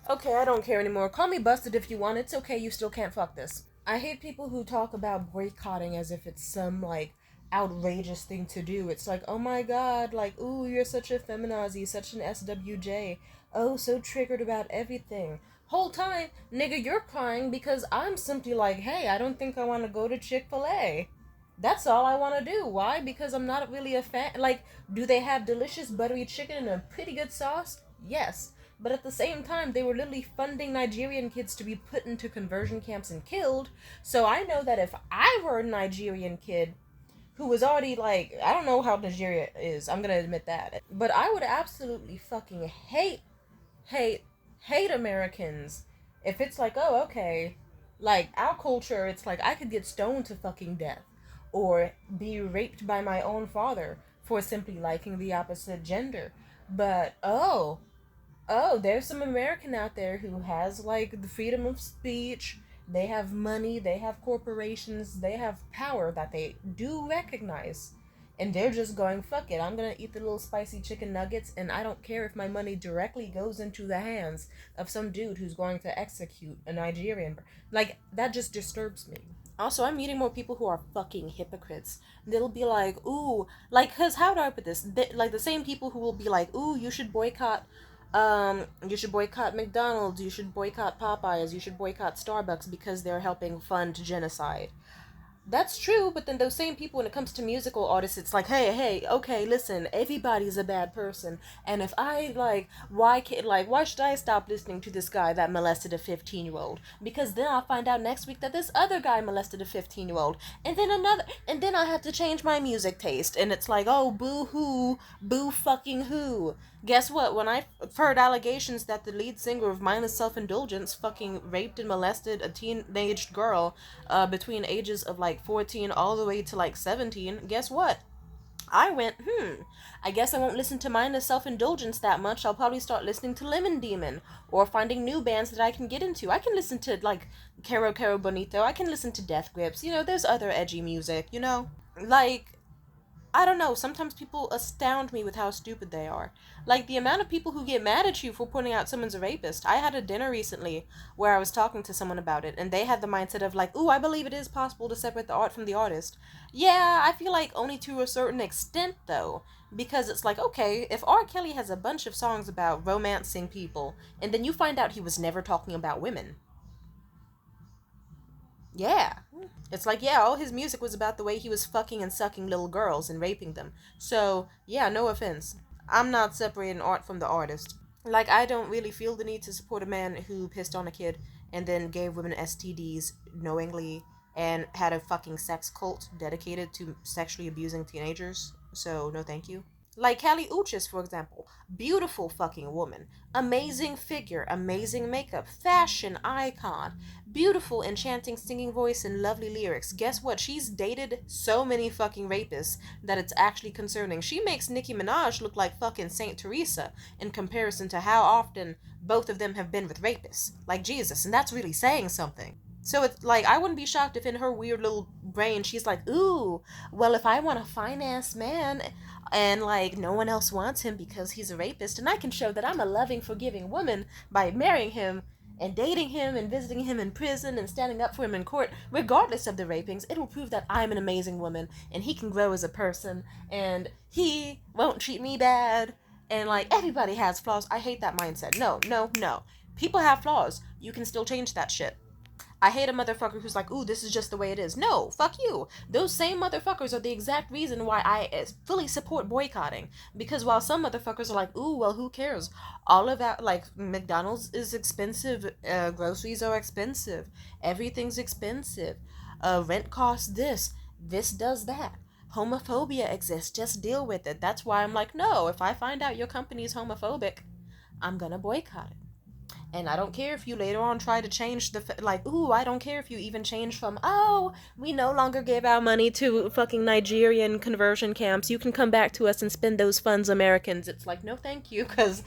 Okay, I don't care anymore. Call me busted if you want. It's okay, you still can't fuck this. I hate people who talk about boycotting as if it's some, like, outrageous thing to do. It's like, oh my god, like, ooh, you're such a feminazi, such an SWJ. Oh, so triggered about everything. Whole time, nigga, you're crying because I'm simply like, hey, I don't think I want to go to Chick-fil-A. That's all I want to do. Why? Because I'm not really a fan. Like, do they have delicious buttery chicken and a pretty good sauce? Yes. But at the same time, they were literally funding Nigerian kids to be put into conversion camps and killed. So I know that if I were a Nigerian kid who was already like, I don't know how Nigeria is, I'm gonna admit that. But I would absolutely fucking hate, hate Americans if it's like, oh, okay, like our culture, it's like I could get stoned to fucking death or be raped by my own father for simply liking the opposite gender. But oh, there's some American out there who has like the freedom of speech. They have money, they have corporations, they have power that they do recognize. And they're just going, fuck it, I'm gonna eat the little spicy chicken nuggets, and I don't care if my money directly goes into the hands of some dude who's going to execute a Nigerian. Like, that just disturbs me. Also, I'm meeting more people who are fucking hypocrites. They'll be like, ooh, like, cause how do I put this? Like the same people who will be like, ooh, you should boycott McDonald's, you should boycott Popeyes, you should boycott Starbucks because they're helping fund genocide. That's true, but then those same people, when it comes to musical artists, it's like, hey, okay, listen, everybody's a bad person, and if I like, why should I stop listening to this guy that molested a 15-year-old? Because then I'll find out next week that this other guy molested a 15-year-old, and then another, and then I have to change my music taste, and it's like, oh, boo hoo, boo fucking who. Guess what? When I heard allegations that the lead singer of Mindless Self Indulgence fucking raped and molested a teenaged girl between ages of like 14 all the way to like 17, guess what? I went, I guess I won't listen to Mindless Self Indulgence that much. I'll probably start listening to Lemon Demon or finding new bands that I can get into. I can listen to like Caro Caro Bonito. I can listen to Death Grips. You know, there's other edgy music, you know? Like, I don't know, sometimes people astound me with how stupid they are. Like the amount of people who get mad at you for pointing out someone's a rapist. I had a dinner recently where I was talking to someone about it, and they had the mindset of like, ooh, I believe it is possible to separate the art from the artist. Yeah, I feel like only to a certain extent though. Because it's like, okay, if R. Kelly has a bunch of songs about romancing people, and then you find out he was never talking about women. Yeah. It's like, yeah, all his music was about the way he was fucking and sucking little girls and raping them. So, yeah, no offense. I'm not separating art from the artist. Like, I don't really feel the need to support a man who pissed on a kid and then gave women STDs knowingly and had a fucking sex cult dedicated to sexually abusing teenagers. So, no thank you. Like Kali Uchis, for example. Beautiful fucking woman. Amazing figure, amazing makeup, fashion icon, beautiful, enchanting singing voice, and lovely lyrics. Guess what? She's dated so many fucking rapists that it's actually concerning. She makes Nicki Minaj look like fucking Saint Teresa in comparison to how often both of them have been with rapists. Like Jesus, and that's really saying something. So it's like, I wouldn't be shocked if in her weird little brain she's like, ooh, well, if I want a fine ass man and like no one else wants him because he's a rapist, and I can show that I'm a loving, forgiving woman by marrying him and dating him and visiting him in prison and standing up for him in court, regardless of the rapings, it will prove that I'm an amazing woman and he can grow as a person and he won't treat me bad. And like, everybody has flaws. I hate that mindset. No, no, no. People have flaws. You can still change that shit. I hate a motherfucker who's like, ooh, this is just the way it is. No, fuck you. Those same motherfuckers are the exact reason why I fully support boycotting. Because while some motherfuckers are like, ooh, well, who cares? All of that, like, McDonald's is expensive, groceries are expensive, everything's expensive, rent costs this does that. Homophobia exists, just deal with it. That's why I'm like, no, if I find out your company's homophobic, I'm gonna boycott it. And I don't care if you later on try to change like, ooh, I don't care if you even change from, oh, we no longer give our money to fucking Nigerian conversion camps. You can come back to us and spend those funds, Americans. It's like, no, thank you, because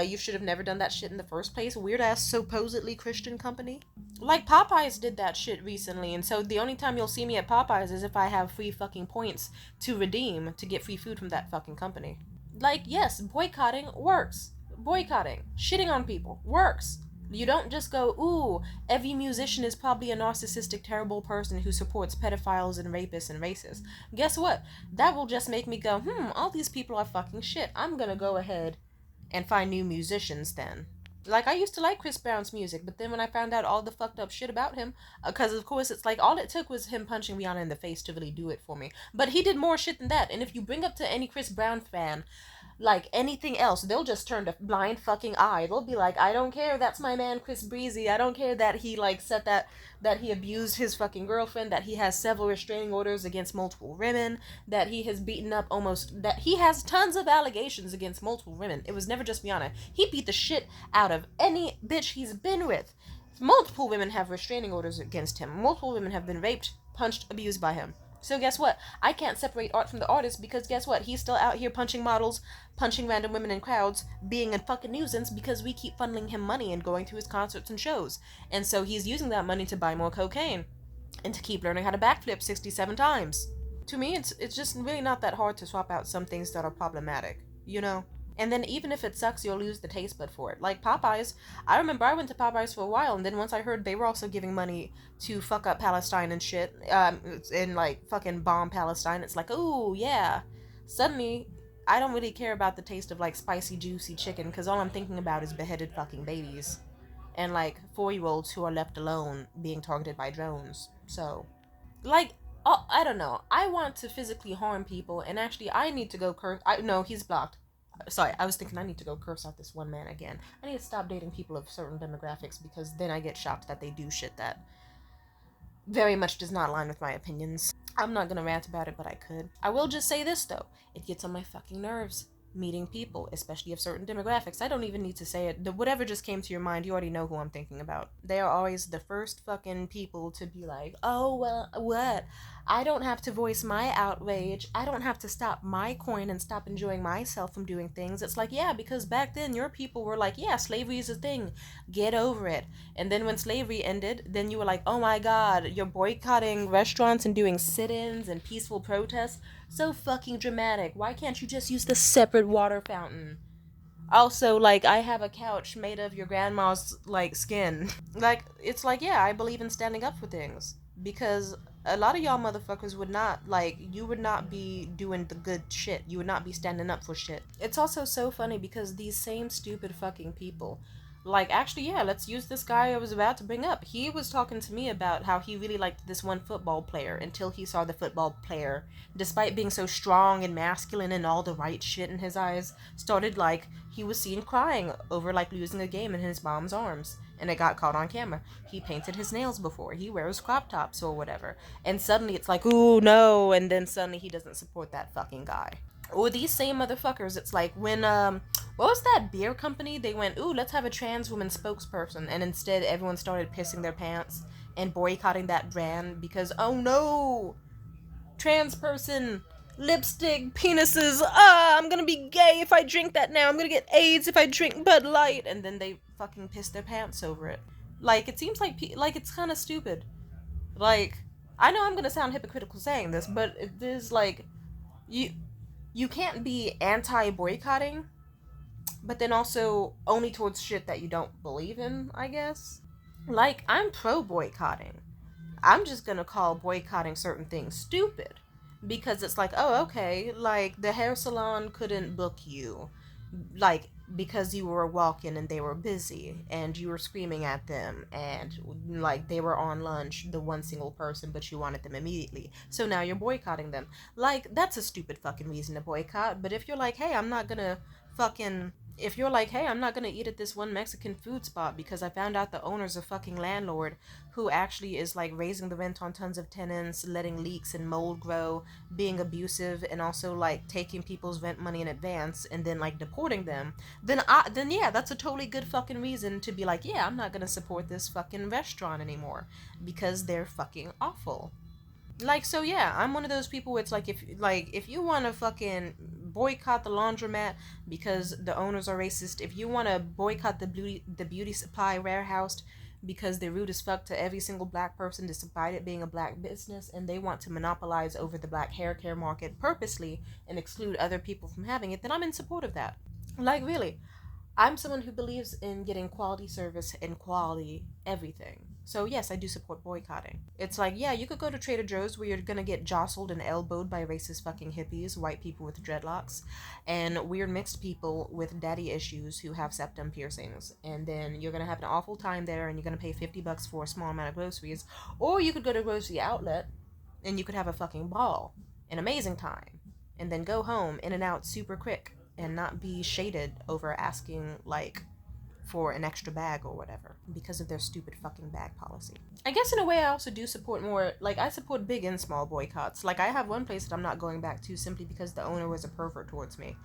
you should have never done that shit in the first place. Weird ass, supposedly Christian company. Like, Popeyes did that shit recently, and so the only time you'll see me at Popeyes is if I have free fucking points to redeem to get free food from that fucking company. Like, yes, boycotting works. boycotting, shitting on people works. You don't just go, ooh, every musician is probably a narcissistic, terrible person who supports pedophiles and rapists and racists. Guess what? That will just make me go, all these people are fucking shit. I'm gonna go ahead and find new musicians then. Like, I used to like Chris Brown's music, but then when I found out all the fucked up shit about him, because of course it's like all it took was him punching Rihanna in the face to really do it for me. But he did more shit than that, and if you bring up to any Chris Brown fan like anything else, they'll just turn a blind fucking eye. They'll be like, I don't care, that's my man Chris Breezy. I don't care that he like said that he abused his fucking girlfriend, that he has several restraining orders against multiple women, that he has beaten up that he has tons of allegations against multiple women. It was never just Rihanna. He beat the shit out of any bitch he's been with. Multiple women have restraining orders against him. Multiple women have been raped, punched, abused by him. So guess what? I can't separate art from the artist, because guess what? He's still out here punching models, punching random women in crowds, being a fucking nuisance because we keep funneling him money and going to his concerts and shows. And so he's using that money to buy more cocaine and to keep learning how to backflip 67 times. To me, it's just really not that hard to swap out some things that are problematic, you know? And then even if it sucks, you'll lose the taste bud for it. Like Popeyes, I remember I went to Popeyes for a while, and then once I heard they were also giving money to fuck up Palestine and shit, and like fucking bomb Palestine, it's like, oh yeah. Suddenly, I don't really care about the taste of like spicy, juicy chicken, because all I'm thinking about is beheaded fucking babies. And like 4-year-olds who are left alone being targeted by drones. So, like, oh, I don't know. I want to physically harm people, and actually I need to go curse. No, he's blocked. Sorry, I was thinking I need to go curse out this one man again. I need to stop dating people of certain demographics, because then I get shocked that they do shit that very much does not align with my opinions. I'm not gonna rant about it, but I could. I will just say this though. It gets on my fucking nerves meeting people, especially of certain demographics. I don't even need to say it. Whatever just came to your mind, you already know who I'm thinking about. They are always the first fucking people to be like, oh, well, what? I don't have to voice my outrage. I don't have to stop my coin and stop enjoying myself from doing things. It's like, yeah, because back then your people were like, yeah, slavery is a thing. Get over it. And then when slavery ended, then you were like, oh my god, you're boycotting restaurants and doing sit-ins and peaceful protests. So fucking dramatic. Why can't you just use the separate water fountain? Also, like, I have a couch made of your grandma's, like, skin. Like, it's like, yeah, I believe in standing up for things. Because a lot of y'all motherfuckers would not, like, you would not be doing the good shit. You would not be standing up for shit. It's also so funny because these same stupid fucking people, like, actually, yeah, let's use this guy I was about to bring up. He was talking to me about how he really liked this one football player until he saw the football player, despite being so strong and masculine and all the right shit in his eyes, started, like, he was seen crying over, like, losing a game in his mom's arms. And it got caught on camera. He painted his nails before. He wears crop tops or whatever. And suddenly it's like, ooh, no. And then suddenly he doesn't support that fucking guy. Or these same motherfuckers, it's like when, what was that beer company? They went, ooh, let's have a trans woman spokesperson. And instead everyone started pissing their pants and boycotting that brand because, oh no, trans person, lipstick, penises, I'm gonna be gay if I drink that now. I'm gonna get AIDS if I drink Bud Light. And then they fucking piss their pants over it. Like, it seems like it's kind of stupid. Like, I know I'm gonna sound hypocritical saying this, but it is like, you can't be anti-boycotting, but then also only towards shit that you don't believe in, I guess. Like, I'm pro-boycotting. I'm just gonna call boycotting certain things stupid. Because it's like, oh, okay, like, the hair salon couldn't book you. Like, because you were walking and they were busy and you were screaming at them and like they were on lunch, the one single person, but you wanted them immediately, so now you're boycotting them. Like, that's a stupid fucking reason to boycott. But if you're like, hey, I'm not gonna eat at this one Mexican food spot because I found out the owner's a fucking landlord who actually is like raising the rent on tons of tenants, letting leaks and mold grow, being abusive, and also like taking people's rent money in advance and then like deporting them, then yeah, that's a totally good fucking reason to be like, yeah, I'm not gonna support this fucking restaurant anymore because they're fucking awful. Like, so yeah, I'm one of those people where it's like, if you want to fucking boycott the laundromat because the owners are racist, if you want to boycott the beauty supply warehouse because they're rude as fuck to every single black person despite it being a black business, and they want to monopolize over the black hair care market purposely and exclude other people from having it, then I'm in support of that. Like, really, I'm someone who believes in getting quality service and quality everything. So yes, I do support boycotting. It's like, yeah, you could go to Trader Joe's where you're gonna get jostled and elbowed by racist fucking hippies, white people with dreadlocks, and weird mixed people with daddy issues who have septum piercings. And then you're gonna have an awful time there and you're gonna pay $50 for a small amount of groceries. Or you could go to a grocery outlet and you could have a fucking ball, an amazing time, and then go home in and out super quick and not be shaded over asking like for an extra bag or whatever because of their stupid fucking bag policy. I guess in a way I also do support more, like I support big and small boycotts. Like I have one place that I'm not going back to simply because the owner was a pervert towards me.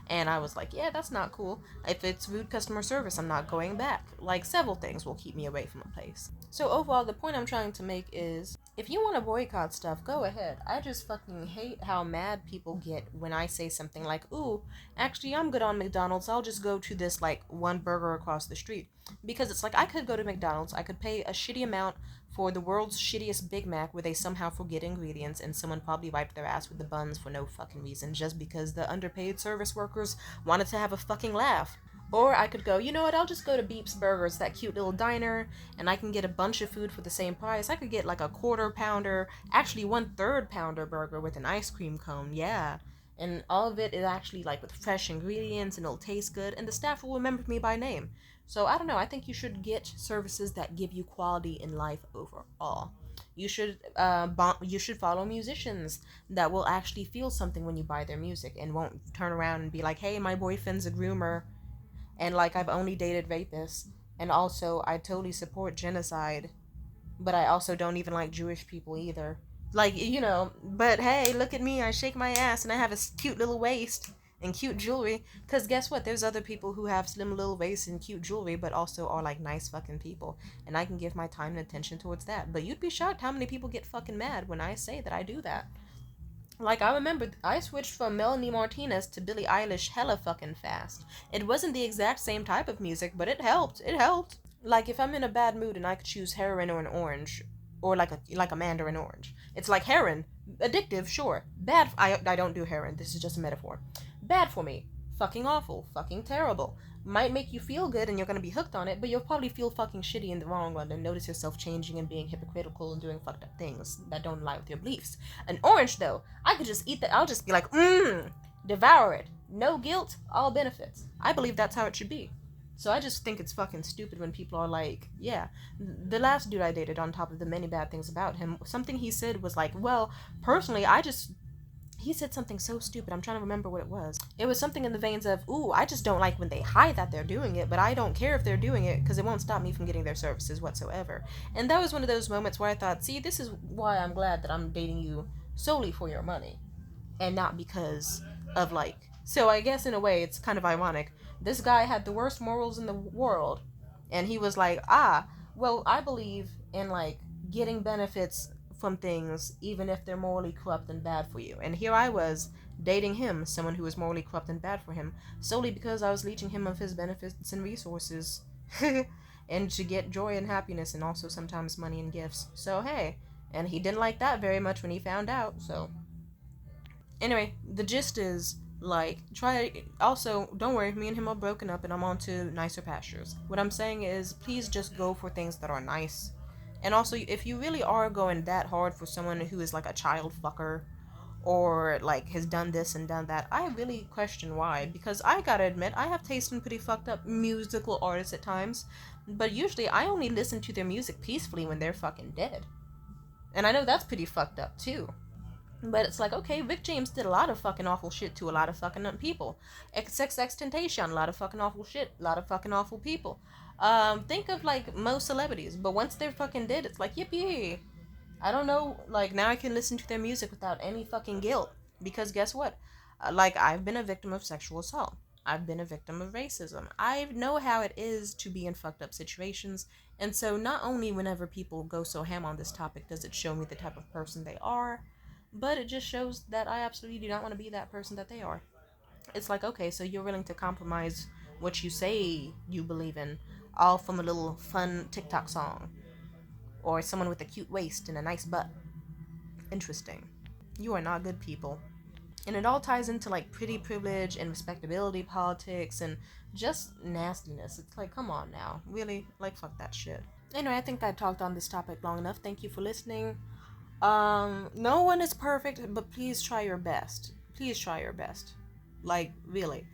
And I was like, yeah, that's not cool. If it's rude customer service, I'm not going back. Like several things will keep me away from a place. So overall, the point I'm trying to make is if you want to boycott stuff, go ahead. I just fucking hate how mad people get when I say something like, ooh, actually, I'm good on McDonald's. I'll just go to this, like, one burger across the street. Because it's like, I could go to McDonald's. I could pay a shitty amount for the world's shittiest Big Mac where they somehow forget ingredients and someone probably wiped their ass with the buns for no fucking reason just because the underpaid service workers wanted to have a fucking laugh. Or I could go, you know what, I'll just go to Beep's Burgers, that cute little diner, and I can get a bunch of food for the same price. I could get like a quarter pounder, actually 1/3 pounder burger with an ice cream cone, yeah. And all of it is actually like with fresh ingredients and it'll taste good, and the staff will remember me by name. So I don't know, I think you should get services that give you quality in life overall. You should follow musicians that will actually feel something when you buy their music and won't turn around and be like, hey, my boyfriend's a groomer and like I've only dated rapists, and also I totally support genocide, but I also don't even like Jewish people either. Like, but hey, look at me, I shake my ass and I have a cute little waist and cute jewelry. Because guess what? There's other people who have slim little waists and cute jewelry, but also are like nice fucking people. And I can give my time and attention towards that. But you'd be shocked how many people get fucking mad when I say that I do that. Like, I remember I switched from Melanie Martinez to Billie Eilish hella fucking fast. It wasn't the exact same type of music, but it helped. It helped. Like, if I'm in a bad mood and I could choose heroin or an orange, or like a mandarin orange, it's like heroin, addictive, sure. Bad. I don't do heroin. This is just a metaphor. Bad for me. Fucking awful. Fucking terrible. Might make you feel good and you're gonna be hooked on it, but you'll probably feel fucking shitty in the long run and notice yourself changing and being hypocritical and doing fucked up things that don't align with your beliefs. An orange, though, I could just eat that. I'll just be like, devour it. No guilt, all benefits. I believe that's how it should be. So I just think it's fucking stupid when people are like, yeah, the last dude I dated, on top of the many bad things about him, something he said was like, well, personally, he said something so stupid. I'm trying to remember what it was. It was something in the veins of, ooh, I just don't like when they hide that they're doing it, but I don't care if they're doing it because it won't stop me from getting their services whatsoever. And that was one of those moments where I thought, see, this is why I'm glad that I'm dating you solely for your money and not because of like. So I guess in a way it's kind of ironic. This guy had the worst morals in the world, and he was like, well, I believe in like getting benefits from things even if they're morally corrupt and bad for you. And here I was dating him, someone who was morally corrupt and bad for him, solely because I was leeching him of his benefits and resources and to get joy and happiness and also sometimes money and gifts. So hey, and he didn't like that very much when he found out. So anyway, the gist is like, also, don't worry, me and him are broken up and I'm on to nicer pastures. What I'm saying is, please just go for things that are nice. And also, if you really are going that hard for someone who is like a child fucker or like has done this and done that, I really question why. Because I gotta admit, I have taste in pretty fucked up musical artists at times, but usually I only listen to their music peacefully when they're fucking dead. And I know that's pretty fucked up too. But it's like, okay, Rick James did a lot of fucking awful shit to a lot of fucking people. XXXTentacion, a lot of fucking awful shit, a lot of fucking awful people. Think of like most celebrities, but once they're fucking dead, it's like, yippee. I don't know, like now I can listen to their music without any fucking guilt. Because guess what? Like, I've been a victim of sexual assault. I've been a victim of racism. I know how it is to be in fucked up situations. And so not only whenever people go so ham on this topic does it show me the type of person they are, but it just shows that I absolutely do not want to be that person that they are. It's like, okay, so you're willing to compromise what you say you believe in, all from a little fun TikTok song. Or someone with a cute waist and a nice butt. Interesting. You are not good people. And it all ties into like pretty privilege and respectability politics and just nastiness. It's like, come on now. Really? Like, fuck that shit. Anyway, I think I talked on this topic long enough. Thank you for listening. No one is perfect, but please try your best. Please try your best. Like, really.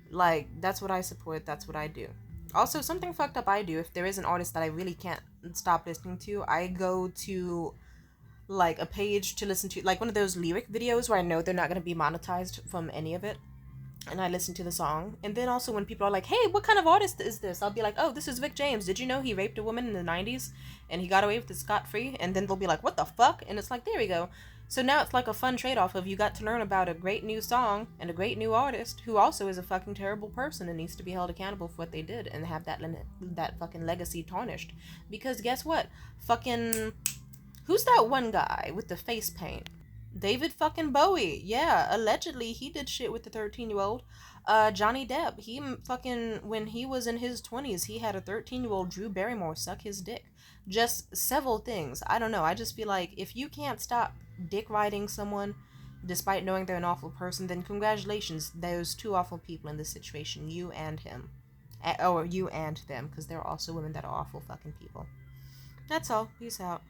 Like, that's what I support, that's what I do. Also, something fucked up I do, if there is an artist that I really can't stop listening to, I go to like a page to listen to, like one of those lyric videos where I know they're not going to be monetized from any of it, and I listen to the song. And then also when people are like, hey, what kind of artist is this, I'll be like, oh, this is Vic James. Did you know he raped a woman in the 90s and he got away with it scot-free? And then they'll be like, what the fuck? And it's like, there we go. So now it's like a fun trade-off of you got to learn about a great new song and a great new artist who also is a fucking terrible person and needs to be held accountable for what they did and have that fucking legacy tarnished. Because guess what? Fucking, who's that one guy with the face paint? David fucking Bowie. Yeah, allegedly he did shit with the 13-year-old. Johnny Depp, he fucking, when he was in his 20s, he had a 13-year-old Drew Barrymore suck his dick. Just several things. I don't know. I just feel like if you can't stop dick riding someone despite knowing they're an awful person, then congratulations, those two awful people in this situation, you and him. Or you and them, because there are also women that are awful fucking people. That's all. Peace out.